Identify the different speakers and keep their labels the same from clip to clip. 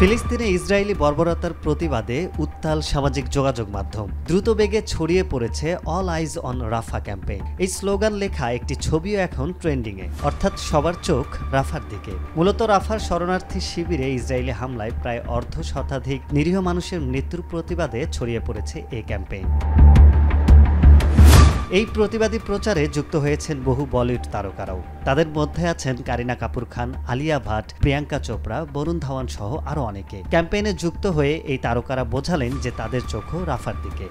Speaker 1: ফিলিস্তিনে ইসরায়েলি বর্বরতার প্রতিবাদে উত্তাল সামাজিক যোগাযোগ মাধ্যম। দ্রুত বেগে ছড়িয়ে পড়েছে all eyes on Rafa campaign. এই স্লোগান লেখা একটি ছবিও এখন ট্রেন্ডিংয়ে, অর্থাৎ সবার চোখ রাফার দিকে। মূলত রাফার শরণার্থী শিবিরে ইসরায়েলি হামলায় প্রায় অর্ধ শতাধিক নিরীহ মানুষের মৃত্যুর প্রতিবাদে ছড়িয়ে পড়েছে এই ক্যাম্পেইন। এই প্রতিবাদী প্রচারে যুক্ত হয়েছেন বহু বলিউড তারকারাও। তাদের মধ্যে আছেন কারিনা কাপুর খান, আলিয়া ভাট, প্রিয়াঙ্কা চোপড়া, বরুণ ধাওয়ান সহ আরও অনেকে। ক্যাম্পেইনে যুক্ত হয়ে এই তারকারা বোঝালেন যে তাদের চোখও রাফার দিকে।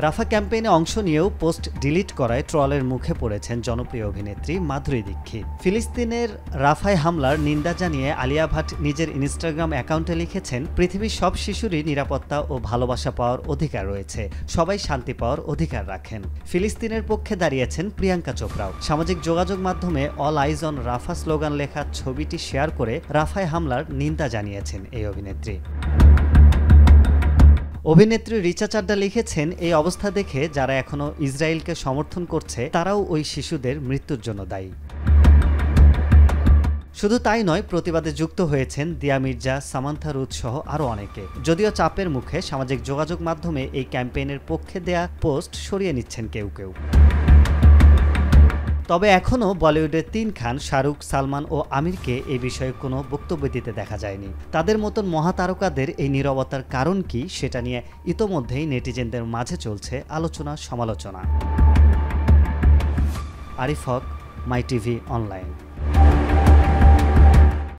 Speaker 1: রাফা ক্যাম্পেইনে অংশ নিয়েও পোস্ট ডিলিট করায় ট্রলের মুখে পড়েছেন জনপ্রিয় অভিনেত্রী মাধুরী দীক্ষিত। ফিলিস্তিনের রাফায় হামলার নিন্দা জানিয়ে আলিয়া ভাট নিজের ইনস্টাগ্রাম অ্যাকাউন্টে লিখেছেন, পৃথিবীর সব শিশুরই নিরাপত্তা ও ভালোবাসা পাওয়ার অধিকার রয়েছে, সবাই শান্তি পাওয়ার অধিকার রাখেন। ফিলিস্তিনের পক্ষে দাঁড়িয়েছেন প্রিয়াঙ্কা চোপড়াও। সামাজিক যোগাযোগ মাধ্যমে all eyes on Rafa slogan লেখা ছবিটি শেয়ার করে রাফায় হামলার নিন্দা জানিয়েছেন এই অভিনেত্রী। অভিনেত্রী রিচা চাড্ডা লিখেছেন, এই অবস্থা দেখে যারা এখনও ইসরায়েলকে সমর্থন করছে তারাও ওই শিশুদের মৃত্যুর জন্য দায়ী। শুধু তাই নয়, প্রতিবাদে যুক্ত হয়েছেন দিয়া মির্জা, সামান্থা রুথ সহ আরও অনেকে। যদিও চাপের মুখে সামাজিক যোগাযোগ মাধ্যমে এই ক্যাম্পেইনের পক্ষে দেয়া পোস্ট সরিয়ে নিচ্ছেন কেউ কেউ। তবে এখনও বলিউডের 3 খান শাহরুখ, সালমান ও আমিরকে এই বিষয়ে কোনো বক্তব্য দিতে দেখা যায়নি। তাদের মতন মহাতারকাদের এই নীরবতার কারণ কি, সেটা নিয়ে ইতোমধ্যেই নেটিজেনদের মাঝে চলছে আলোচনা সমালোচনা। আরিফ হক, মাই টিভি অনলাইন।